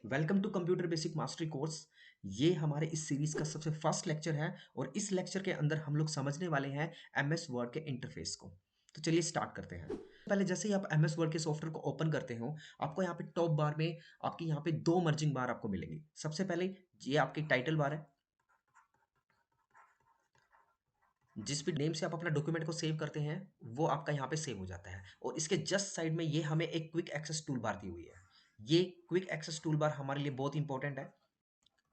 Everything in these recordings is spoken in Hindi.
Welcome to computer basic mastery course. ये हमारे इस सीरीज का सबसे फर्स्ट लेक्चर है और इस लेक्चर के अंदर हम लोग समझने वाले हैं एमएस वर्ड के इंटरफेस को। तो चलिए स्टार्ट करते हैं। पहले जैसे ही आप एमएस वर्ड के सॉफ्टवेयर को ओपन करते हो, आपको यहाँ पे टॉप बार में आपकी यहाँ पे दो मर्जिंग बार आपको मिलेंगी। सबसे पहले ये आपकी टाइटल बार है, जिस भी नेम से आप अपना डॉक्यूमेंट को सेव करते हैं वो आपका यहाँ पे सेव हो जाता है। और इसके जस्ट साइड में ये हमें एक क्विक एक्सेस टूल बार दी हुई है। ये क्विक एक्सेस टूल बार हमारे लिए बहुत इंपॉर्टेंट है।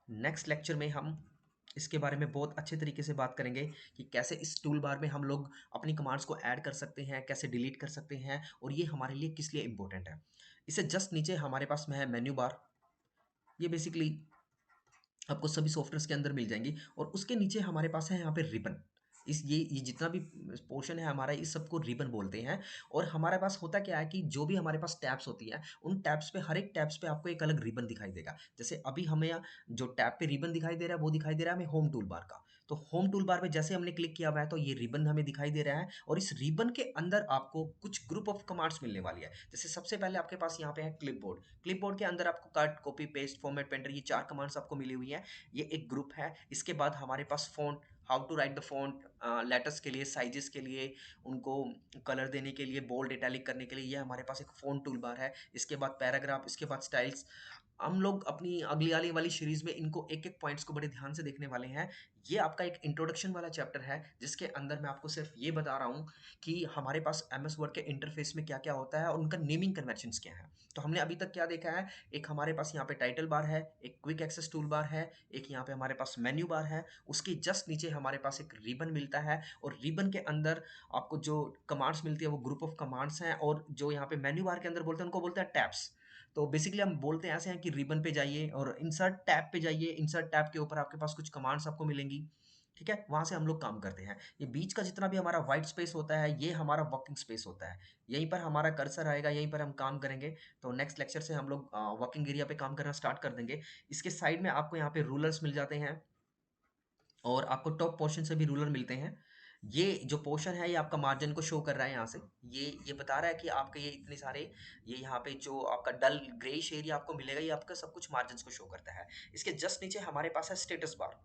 नेक्स्ट लेक्चर में हम इसके बारे में बहुत अच्छे तरीके से बात करेंगे कि कैसे इस टूल बार में हम लोग अपनी कमांड्स को ऐड कर सकते हैं, कैसे डिलीट कर सकते हैं और ये हमारे लिए किस लिए इम्पोर्टेंट है। इससे जस्ट नीचे हमारे पास में है मेन्यू बार। ये बेसिकली आपको सभी सॉफ्टवेयर्स के अंदर मिल जाएंगी और उसके नीचे हमारे पास है यहाँ पे रिबन। इस ये जितना भी पोर्शन है हमारा, इस सबको रिबन बोलते हैं। और हमारे पास होता क्या है कि जो भी हमारे पास टैब्स होती है, उन टैब्स पे हर एक टैब्स पे आपको एक अलग रिबन दिखाई देगा। जैसे अभी हमें जो टैब पे रिबन दिखाई दे रहा है वो दिखाई दे रहा है हमें होम टूल बार का। तो होम टूल बार में जैसे हमने क्लिक किया हुआ है तो ये रिबन हमें दिखाई दे रहा है और इस रिबन के अंदर आपको कुछ ग्रुप ऑफ कमांड्स मिलने वाली है। जैसे सबसे पहले आपके पास यहाँ पे है क्लिपबोर्ड। क्लिपबोर्ड के अंदर आपको cut, copy, paste, format, painter, ये चार कमांड्स आपको मिली हुई है। ये एक ग्रुप है। इसके बाद हमारे पास font, how to write the font, letters के लिए, साइजेस के लिए, उनको कलर देने के लिए, बोल्ड, इटैलिक करने के लिए, ये हमारे पास एक फ़ॉन्ट टूल बार है। इसके बाद पैराग्राफ, इसके बाद स्टाइल्स। हम लोग अपनी अगली आने वाली सीरीज में इनको एक एक पॉइंट्स को बड़े ध्यान से देखने वाले हैं। ये आपका एक इंट्रोडक्शन वाला चैप्टर है जिसके अंदर मैं आपको सिर्फ ये बता रहा हूँ कि हमारे पास एमएस वर्ड के इंटरफेस में क्या क्या होता है और उनका नेमिंग कन्वेंशंस क्या है। तो हमने अभी तक क्या देखा है, एक हमारे पास यहाँ पे टाइटल बार है, एक क्विक एक्सेस टूल बार है, एक यहाँ पे हमारे पास मेन्यू बार है, उसके जस्ट नीचे हमारे पास एक रिबन मिलता है और रिबन के अंदर आपको जो कमांड्स मिलती है वो ग्रुप ऑफ कमांड्स हैं। और जो यहाँ पे मेन्यू बार के अंदर बोलते हैं उनको बोलते हैं टैब्स। तो बेसिकली हम बोलते हैं ऐसे हैं कि रिबन पे जाइए और इंसर्ट टैब पे जाइए। इंसर्ट टैब के ऊपर आपके पास कुछ कमांड्स आपको मिलेंगी, ठीक है, वहां से हम लोग काम करते हैं। ये बीच का जितना भी हमारा व्हाइट स्पेस होता है ये हमारा वर्किंग स्पेस होता है। यहीं पर हमारा कर्सर आएगा, यहीं पर हम काम करेंगे। तो नेक्स्ट लेक्चर से हम लोग वर्किंग एरिया पे काम करना स्टार्ट कर देंगे। इसके साइड में आपको यहाँ पे रूलर्स मिल जाते हैं और आपको टॉप पोर्शन से भी रूलर मिलते हैं। ये जो पोर्शन है ये आपका मार्जिन को शो कर रहा है यहाँ से। ये बता रहा है कि आपके ये इतने सारे, ये यहाँ पे जो आपका डल ग्रेइश एरिया आपको मिलेगा ये आपका सब कुछ मार्जिन को शो करता है। इसके जस्ट नीचे हमारे पास है स्टेटस बार।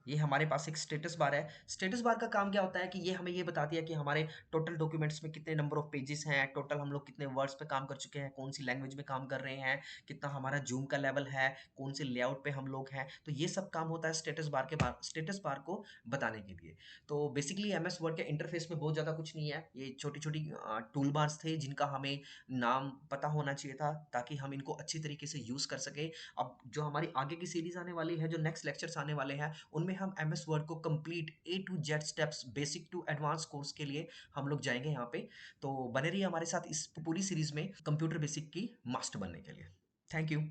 ये हमारे पास एक स्टेटस बार है। स्टेटस बार का काम क्या होता है कि ये हमें ये बताती है कि हमारे टोटल डॉक्यूमेंट्स में कितने नंबर ऑफ पेजेस हैं, टोटल हम लोग कितने वर्ड्स पे काम कर चुके हैं, कौन सी लैंग्वेज में काम कर रहे हैं, कितना हमारा जूम का लेवल है, कौन से लेआउट पे हम लोग हैं। तो ये सब काम होता है स्टेटस बार को बताने के लिए। तो बेसिकली एमएस वर्ड के इंटरफेस में बहुत ज़्यादा कुछ नहीं है। ये छोटी छोटी टूल बार्स थे जिनका हमें नाम पता होना चाहिए था ताकि हम इनको अच्छी तरीके से यूज़ कर सकें। अब जो हमारी आगे की सीरीज आने वाली है, जो नेक्स्ट लेक्चर्स आने वाले हैं, उनमें हम एमएस वर्ड को complete A to Z steps, basic to advance course के लिए हम लोग जाएंगे यहाँ पे। तो बने रहिए हमारे साथ इस पूरी सीरीज में कंप्यूटर बेसिक की मास्टर बनने के लिए। Thank you.